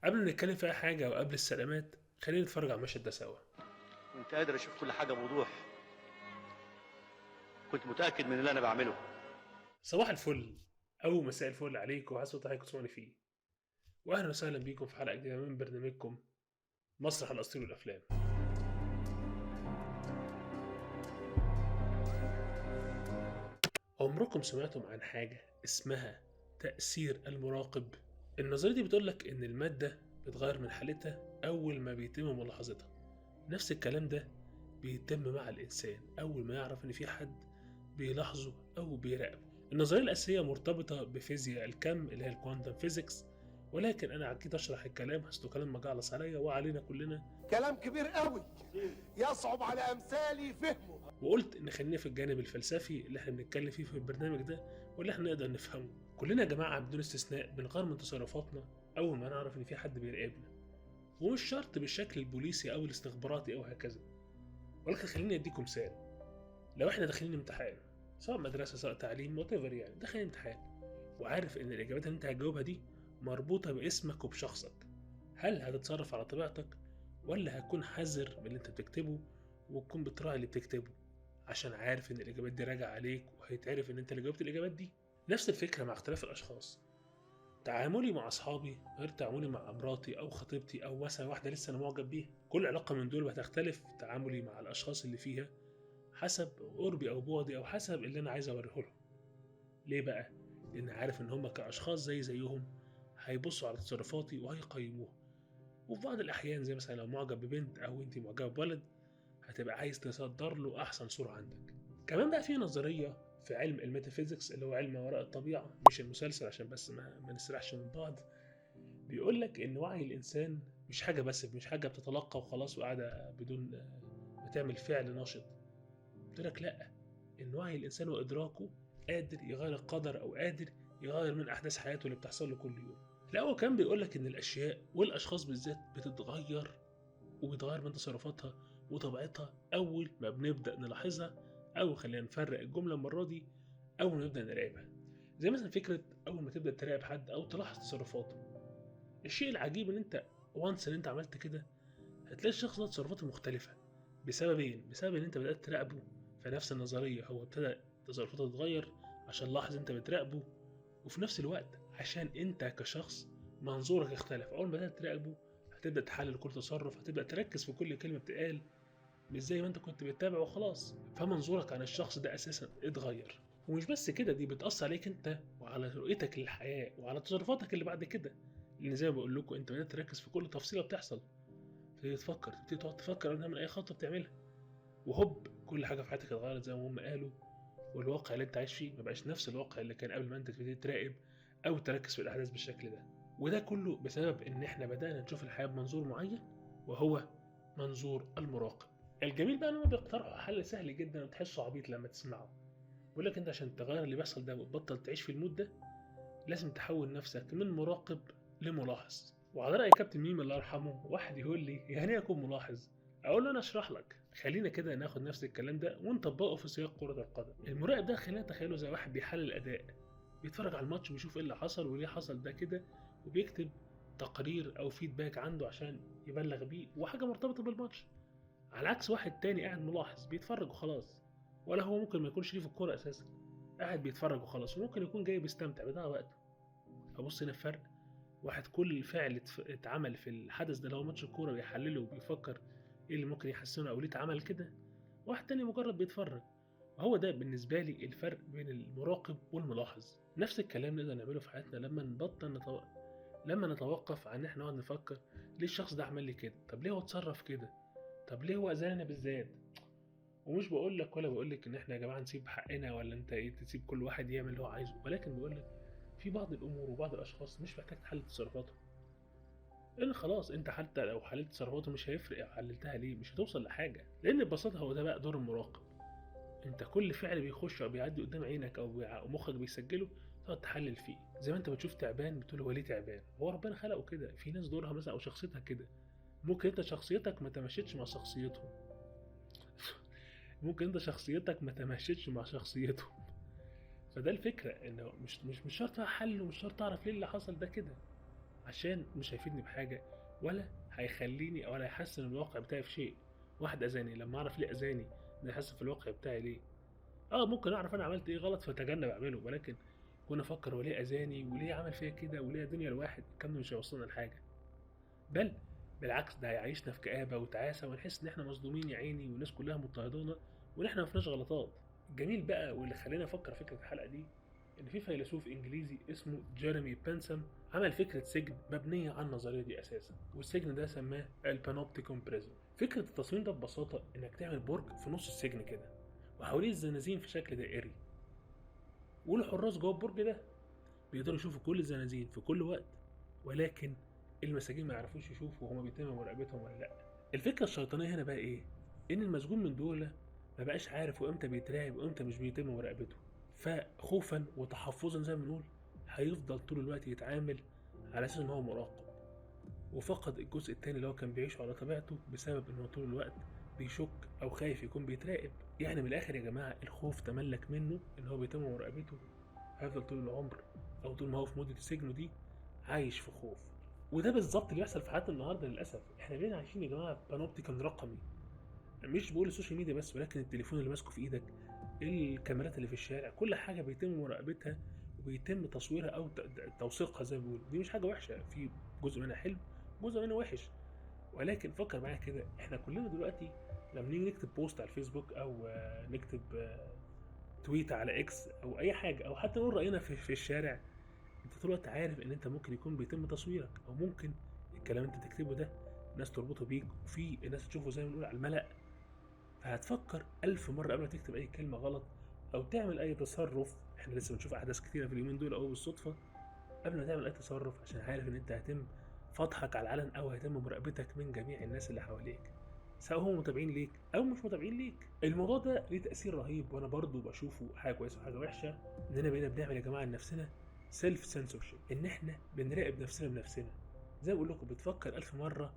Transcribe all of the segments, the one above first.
قبل ما نتكلم في اي حاجه او قبل السلامات، خلينا نتفرج على المشهد ده سوا. كنت قادر اشوف كل حاجه بوضوح. كنت متاكد من اللي انا بعمله. صباح الفل او مساء الفل عليكم حسب حضرتك تسمعني فيه، واهلا وسهلا بيكم في حلقه جديده من برنامجكم مسرح الاساطير والافلام. عمركم سمعتم عن حاجه اسمها تاثير المراقب؟ النظريه دي بتقولك ان الماده بتغير من حالتها اول ما بيتم ملاحظتها. نفس الكلام ده بيتم مع الانسان اول ما يعرف ان في حد بيلاحظه او بيراقبه. النظريه الاساسيه مرتبطه بفيزياء الكم اللي هي الكوانتم فيزيكس، ولكن انا اكيد اشرح الكلام حسب كلام مجعلص عليا وعلينا كلنا، كلام كبير قوي يصعب على امثالي فهمه. وقلت ان خلينا في الجانب الفلسفي اللي احنا بنتكلم فيه في البرنامج ده واللي احنا نقدر نفهمه. كلنا يا جماعه بدون استثناء بنغير من تصرفاتنا اول ما نعرف ان في حد بيراقبنا، ومش شرط بالشكل البوليسي او الاستخباراتي او هكذا. ولكن خليني اديكم مثال. لو احنا داخلين امتحان، سواء مدرسه سواء تعليم whatever، يعني داخلين امتحان وعارف ان الاجابات اللي انت هتجاوبها دي مربوطه باسمك وبشخصك، هل هتتصرف على طبيعتك ولا هتكون حذر من اللي انت بتكتبه وتكون بتراعي اللي بتكتبه عشان عارف ان الاجابات دي راجعه عليك وهيتعرف ان انت اللي جاوبت الاجابات دي؟ نفس الفكره مع اختلاف الاشخاص. تعاملي مع اصحابي غير تعاملي مع مراتي او خطيبتي او مثلا واحده لسه انا معجب بيها. كل علاقه من دول هتختلف تعاملي مع الاشخاص اللي فيها حسب قربي او بعدي او حسب اللي انا عايز اوريه لهم. ليه بقى؟ لان عارف ان هم كاشخاص زيهم هيبصوا على تصرفاتي وهيقيموها. وفي بعض الاحيان زي مثلا لو معجب ببنت او انت معجبه بولد، هتبقى عايز تصدر له احسن صوره عندك. كمان بقى في نظريه في علم الميتافيزيكس اللي هو علم ما وراء الطبيعه مش المسلسل عشان بس ما نسرحش من بعض. بيقول لك ان وعي الانسان مش حاجه بس، مش حاجه بتتلقى وخلاص وقاعده بدون ما تعمل فعل نشط. قلت لك لا، ان وعي الانسان وادراكه قادر يغير القدر او قادر يغير من احداث حياته اللي بتحصل له كل يوم. لا، هو كان بيقول لك ان الاشياء والاشخاص بالذات بتتغير وبتغير من تصرفاتها وطبيعتها اول ما بنبدا نلاحظها، او خلينا نفرق الجمله المره دي، اول ما نبدا نراقبها. زي مثلا فكره اول ما تبدا تراقب حد او تلاحظ تصرفاته. الشيء العجيب ان انت وانس ان انت عملت كده هتلاقي الشخص ده تصرفاته مختلفه. بسببين؟ بسبب ان انت بدات تراقبه. فنفس النظريه، هو ابتدى تصرفاته تتغير عشان لاحظ انت بتراقبه، وفي نفس الوقت عشان انت كشخص منظورك اختلف. اول ما بدات تراقبه هتبدا تحلل كل تصرف، هتبدا تركز في كل كلمه بتقال، مش زي ما انت كنت بتتابع وخلاص. فمنظورك عن الشخص ده اساسا اتغير. ومش بس كده، دي بتأثر عليك انت وعلى رؤيتك للحياة وعلى تصرفاتك اللي بعد كده. لان زي ما بقول لكم انت بدأت تركز في كل تفصيلة بتحصل، تبتدي تفكر، تبتدي تقعد تفكر قبل من اي خطوة بتعملها، وهوب كل حاجة في حياتك اتغيرت زي ما هم قالوا. والواقع اللي انت عايش فيه مبقاش نفس الواقع اللي كان قبل ما انت تبتدي تراقب او تركز في الاحداث بالشكل ده. وده كله بسبب ان احنا بدأنا نشوف الحياة بمنظور معين، وهو منظور المراقب. الجميل بقى انهم بيقترحوا حل سهل جدا وتحسه عبيط لما تسمعه. بيقول لك انت عشان تغير اللي بيحصل ده وتبطل تعيش في المود ده، لازم تحول نفسك من مراقب لملاحظ. وعلى رأي كابتن ميم الله يرحمه، واحد يقول لي يعني ايه اكون ملاحظ؟ اقول له انا اشرح لك. خلينا كده ناخد نفس الكلام ده ونطبقه في سياق كرة القدم. المراقب ده خلينا نتخيله زي واحد بيحلل الاداء، بيتفرج على الماتش ويشوف ايه اللي حصل وليه حصل ده كده، وبيكتب تقرير او فيدباك عنده عشان يبلغ بيه وحاجة مرتبطة بالماتش. على عكس واحد تاني قاعد ملاحظ بيتفرج وخلاص، ولا هو ممكن ما يكونش ليه في الكورة اساسا، قاعد بيتفرج وخلاص، وممكن يكون جاي بيستمتع بيضيع وقته. ابص هنا الفرق، واحد كل فعل اتعمل في الحدث ده اللي هو ماتش الكورة بيحلله وبيفكر ايه اللي ممكن يحسنه او ليه اتعمل كده، واحد تاني مجرد بيتفرج. وهو ده بالنسبة لي الفرق بين المراقب والملاحظ. نفس الكلام نقدر نعمله في حياتنا لما لما نتوقف عن ان احنا نقعد نفكر ليه الشخص ده عمل لي كده، طب ليه هو اتصرف كده، طب ليه هو اذاني بالذات. ومش بقول لك ولا بقول لك ان احنا يا جماعه نسيب حقنا ولا انت ايه تسيب كل واحد يعمل اللي هو عايزه، ولكن بقول لك في بعض الامور وبعض الاشخاص مش محتاج تحلل تصرفاتهم. لان خلاص انت حتى لو حللت تصرفاته مش هيفرق حللتها ليه، مش هتوصل لحاجه. لان ببساطه هو ده بقى دور المراقب. انت كل فعل بيخش او بيعدي قدام عينك او مخك بيسجله تقعد تحلل فيه. زي ما انت بتشوف تعبان بتقول هو ليه تعبان، هو ربنا خلقه كده. في ناس دورها مثلا او شخصيتها كده، ممكن انت شخصيتك ما تمشيتش مع شخصيتهم. ممكن انت شخصيتك ما تمشيتش مع شخصيتهم. فده الفكرة، انه مش شرط حل ومش شرط اعرف ليه اللي حصل ده كده. عشان مش هيفيدني بحاجه ولا هيخليني ولا هيحسن الواقع بتاعي في شيء. واحد اذاني، لما اعرف ليه اذاني ده يحسن في الواقع بتاعي ليه. ممكن اعرف انا عملت ايه غلط فتجنب اعمله، ولكن كون افكر هو ليه اذاني وليه عمل فيا كده وليه الدنيا الواحد الكلام ده مش هيوصلنا لحاجه، بل بالعكس ده هيعيشنا في كآبة وتعاسة ونحس ان احنا مظلومين يا عيني والناس كلها مضطهدانا وان احنا مفيناش غلطات. الجميل بقى واللي خلاني افكر فكرة الحلقة دي ان في فيلسوف انجليزي اسمه جيريمي بنسام عمل فكرة سجن مبنية على النظرية دي اساسا، والسجن ده سماه البانوبتيكوم بريزون. فكرة التصميم ده ببساطة انك تعمل برج في نص السجن كده وحواليه الزنازين في شكل دائري، والحراس جوه البرج ده بيقدروا يشوفوا كل الزنازين في كل وقت، ولكن المساجين ما يعرفوش يشوفوا هما بيتم مراقبتهم ولا لا. الفكره الشيطانيه هنا بقى ايه؟ ان المسجون من دول ما بقاش عارف وامتى بيتراقب وامتى مش بيتم مراقبته، فخوفا وتحفظا زي ما بنقول هيفضل طول الوقت يتعامل على اساس ان هو مراقب، وفقد الجزء التاني اللي هو كان بيعيشه على طبيعته بسبب ان هو طول الوقت بيشك او خايف يكون بيتراقب. يعني من الاخر يا جماعه الخوف تملك منه ان هو بيتم مراقبته، هيفضل طول العمر او طول ما هو في مده سجنه دي عايش في خوف. وده بالظبط اللي بيحصل في حياتنا النهارده للاسف. احنا بقينا عايشين يا جماعه في بانوبتيكم رقمي، مش بقول السوشيال ميديا بس، ولكن التليفون اللي ماسكه في ايدك، الكاميرات اللي في الشارع، كل حاجه بيتم مراقبتها وبيتم تصويرها او توثيقها زي ما بيقولوا. دي مش حاجه وحشه، في جزء منها حلو جزء منها وحش، ولكن فكر معايا كده، احنا كلنا دلوقتي لما نيجي نكتب بوست على الفيسبوك او نكتب تويت على اكس او اي حاجه او حتى نقول راينا في الشارع، انت طول الوقت عارف ان انت ممكن يكون بيتم تصويرك، او ممكن الكلام اللي انت تكتبه ده ناس تربطه بيك وفي ناس تشوفه زي ما بنقول على الملأ، فهتفكر 1000 مرة قبل ما تكتب أي كلمة غلط أو تعمل أي تصرف. إحنا لسه بنشوف أحداث كتيرة في اليومين دول أو بالصدفة، قبل ما تعمل أي تصرف عشان عارف إن أنت هيتم فضحك على العلن أو هيتم مراقبتك من جميع الناس اللي حواليك، سواء هم متابعين ليك أو مش متابعين ليك. الموضوع ده ليه تأثير رهيب، وأنا برضو بشوفه حاجة كويسة وحاجة وحشة. إننا بقينا بنعمل يا جماعة لنفسنا سيلف سنسورشيب، إن إحنا بنراقب نفسنا بنفسنا. زي ما بقول لكم بتفكر 1000 مرة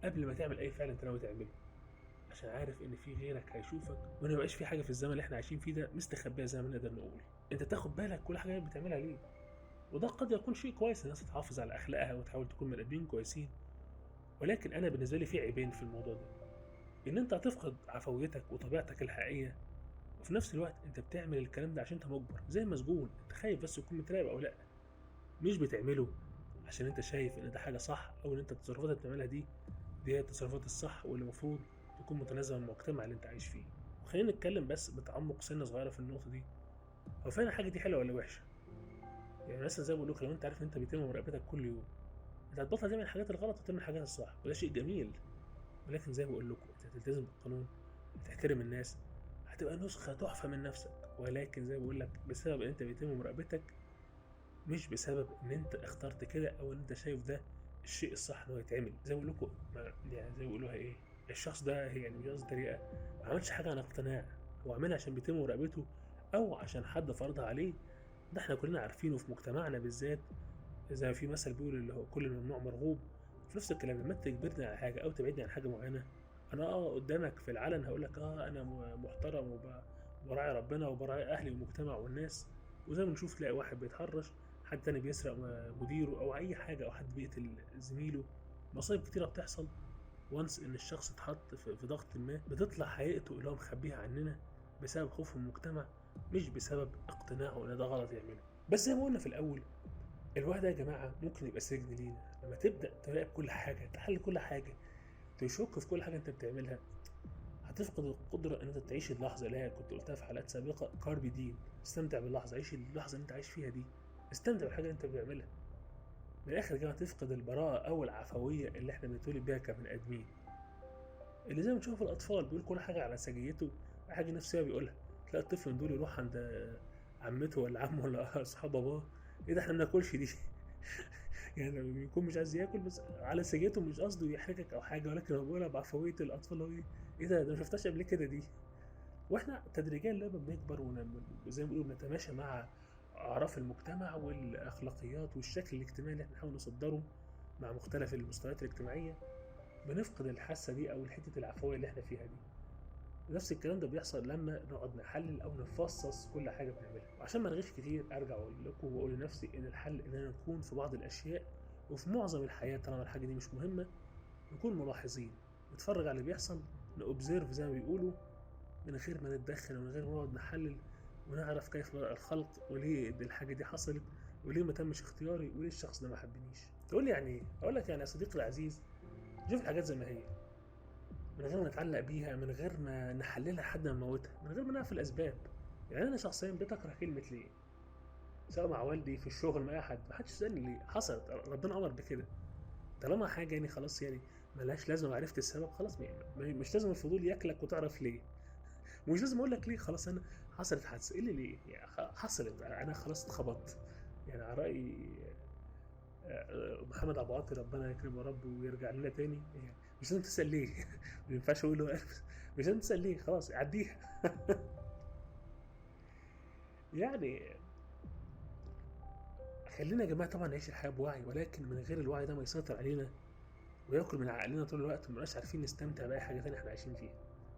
قبل ما تعمل أي فعل أنت ناوي تعمله، عشان عارف ان في غيرك هيشوفك وما يبقاش في حاجه في الزمن اللي احنا عايشين فيه ده مستخبيه زي ما نقدر نقول. انت تاخد بالك كل حاجه بتعملها ليه، وده قد يكون شيء كويس الناس تحافظ على اخلاقها وتحاول تكون من ادمين كويسين، ولكن انا بالنسبه لي في عيبين في الموضوع ده. ان انت هتفقد عفويتك وطبيعتك الحقيقيه، وفي نفس الوقت انت بتعمل الكلام ده عشان انت مجبر زي مسجون، انت خايف بس تكون متراقب او لا، مش بتعمله عشان انت شايف ان ده حاجه صح او ان انت التصرفات اللي بتعملها دي هي التصرفات الصح واللي المفروض تكون متناسبه مع المجتمع اللي انت عايش فيه. وخلينا نتكلم بس بتعمق سنه صغيره في النقطه دي، هو فعلا الحاجه دي حلوه ولا وحشه؟ يعني مثلا زي ما بقول لك لو انت عارف ان انت بيتم مراقبتك كل يوم، انت هتبطل تعمل الحاجات الغلط وتعمل الحاجات الصح، وده شيء جميل. ولكن زي ما بقول لكم انت هتلتزم بالقانون، هتحترم الناس، هتبقى نسخه تحفه من نفسك، ولكن زي ما بقول لك بسبب ان انت بيتم مراقبتك، مش بسبب ان انت اخترت كده او ان انت شايف ده الشيء الصح انه يتعمل. زي ما بقول لكم يعني زي ما بيقولوها ايه، الشخص ده يعني مش قصدي طريقه، ما عملش حاجه عن اقتناع، هو عملها عشان بيتم مراقبته او عشان حد فرضها عليه. ده احنا كلنا عارفينه في مجتمعنا بالذات، زي ما في مثل بيقول اللي هو كل الممنوع مرغوب. في نفس الكلام لما انت تجبرني على حاجه او تبعدني عن حاجه معينه، انا قدامك في العلن هقول لك انا محترم وبراعي ربنا وبراعي اهلي والمجتمع والناس، وزي ما نشوف تلاقي واحد بيتحرش، حد تاني بيسرق مديره او اي حاجه، او حد بيقتل زميله. مصايب كتيره بتحصل وانس ان الشخص اتحط في ضغط ما، بتطلع حقيقته اللي هو مخبيها عننا بسبب خوف من المجتمع، مش بسبب اقتناعه ان ده غلط يعمله. بس زي ما قلنا في الاول، الوعي ده يا جماعه ممكن يبقى سجن لينا. لما تبدا تراقب كل حاجه، تحلل كل حاجه، تشك في كل حاجه انت بتعملها، هتفقد القدره ان انت تعيش اللحظه اللي هي كنت قلتها في حلقات سابقه، كاربي دين، استمتع باللحظه، عيش اللحظه اللي انت عايش فيها دي، استمتع بالحاجه اللي انت بتعملها. من الاخر يا جماعه تفقد البراءه او العفويه اللي احنا بنتولد بيها كبني ادمين، اللي زي ما بنشوف الاطفال بيقول كل حاجه على سجيته، حاجه نفسيه بيقولها. تلاقي الطفل من دول يروح عند عمته ولا عمه ولا اصحاب باباه، ايه ده احنا ما بناكلش دي يعني لما بيكون مش عايز ياكل بس على سجيته، مش قصده يحرجك او حاجه، ولكن هو بيقولها بعفويه الاطفال، اللي هو ايه ده ما شفتهاش قبل كده دي. واحنا تدريجيا لما بنكبر وزي ما بنقول نتماشى مع اعراف المجتمع والاخلاقيات والشكل الاجتماعي اللي احنا نحاول نصدره مع مختلف المستويات الاجتماعيه، بنفقد الحاسه دي او حته العفويه اللي احنا فيها دي. نفس الكلام ده بيحصل لما نقعد نحلل او نفصص كل حاجه بنعملها. وعشان ما نغيش كتير ارجع اقول لكم واقول لنفسي ان الحل اننا نكون في بعض الاشياء وفي معظم الحياة طالما الحاجة دي مش مهمة نكون ملاحظين، نتفرج على اللي بيحصل، نأوبزيرف زي ما بيقولوا، من غير ما نتدخل ومن غير ما نقعد نحلل ونعرف كيف بدأ الخلق وليه الحاجة دي حصلت وليه ما تمش اختياري وليه الشخص ده ما حبنيش. تقول لي يعني ايه؟ اقول لك يعني يا صديقي العزيز، شوف الحاجات زي ما هي من غير ما نتعلق بيها، من غير ما نحللها لحد ما نموتها، من غير ما نعرف الاسباب. يعني انا شخصيا بتكره كلمة ليه، سواء مع والدي في الشغل مع اي حد، محدش يسألني ليه، حصلت ربنا امر بكده. طالما حاجة يعني خلاص يعني ملهاش لازمة معرفة السبب، خلاص مش لازم الفضول ياكلك وتعرف ليه، ومش لازم اقول لك ليه. خلاص انا حصلت حادثه، ايه اللي ليه يعني حصلت، انا خلاص اتخبطت. يعني على راي محمد ابو عاطي ربنا يكرمه يا رب ويرجع لنا تاني، يعني مش لازم تسال ليه ما ينفعش اقول له مش لازم تسال ليه، خلاص عديها يعني خلينا يا جماعه طبعا نعيش الحياه بوعي، ولكن من غير الوعي ده ما يسيطر علينا وياكل من عقلنا طول الوقت، ومبقاش عارفين نستمتع باي حاجه تانية احنا عايشين فيها.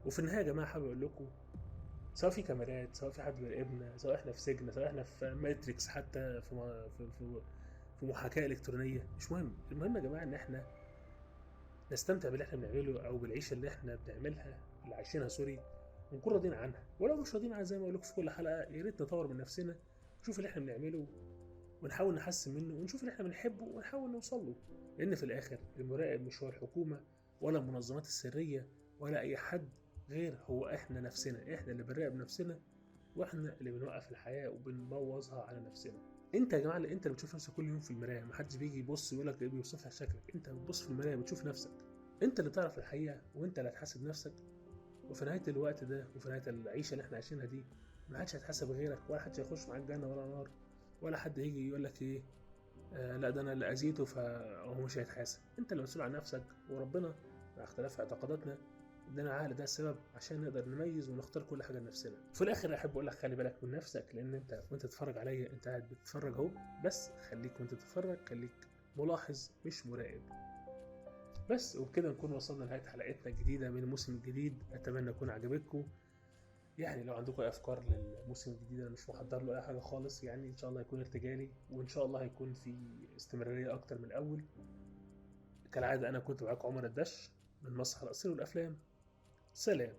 وفي النهايه يا جماعه حابب اقول لكم، سواء في كاميرات، سواء في حد بيراقبنا، سواء احنا في سجن، سواء احنا في ماتريكس، حتى في محاكاة إلكترونية، مش مهم. المهم يا جماعة إن احنا نستمتع باللي احنا بنعمله أو بالعيشة اللي احنا بنعملها، اللي عايشينها سوري، ونكون راضيين عنها. ولو مش راضيين عنها زي ما بقول لكم في كل حلقة، يا ريت نطور من نفسنا، نشوف اللي احنا بنعمله ونحاول نحسن منه، ونشوف اللي احنا بنحبه ونحاول نوصل له. لأن في الآخر المراقب مش هو الحكومة ولا المنظمات السرية ولا أي حد، غير هو احنا نفسنا، احنا اللي بنراقب نفسنا، واحنا اللي بنوقف الحياه وبنبوظها على نفسنا. انت يا جماعه اللي انت اللي بتشوف نفسك كل يوم في المرايه، محدش بيجي يبص يقول لك بيوصف لك شكلك، انت بتبص في المرايه بتشوف نفسك، انت اللي تعرف الحقيقه وانت اللي هتحاسب نفسك. وفي نهايه الوقت ده وفي نهايه العيشه اللي احنا عايشينها دي، ما حدش هيتحاسب غيرك، ولا حد هيخش معاك جنه ولا نار، ولا حد هيجي يقول لك ايه لا ده انا اللي اذيته فهو مش هيتحاسب. انت اللي مسؤول عن نفسك، وربنا مع اختلاف اعتقاداتنا ادانا العقل ده السبب عشان نقدر نميز ونختار كل حاجه لنفسنا. في الاخر احب اقول لك خلي بالك من نفسك، لان انت وانت تتفرج عليا انت قاعد بتتفرج اهو، بس خليك وانت تتفرج خليك ملاحظ مش مراقب. بس وبكده نكون وصلنا لنهايه حلقتنا الجديده من الموسم الجديد، اتمنى يكون عجبتكم. يعني لو عندكم اي افكار للموسم الجديد، انا مش محضر له اي حاجه خالص، يعني ان شاء الله يكون ارتجالي، وان شاء الله هيكون في استمراريه اكتر من الاول. كالعاده انا كنت معاكم عمر الدش من مسرح القصير والافلام. سلام.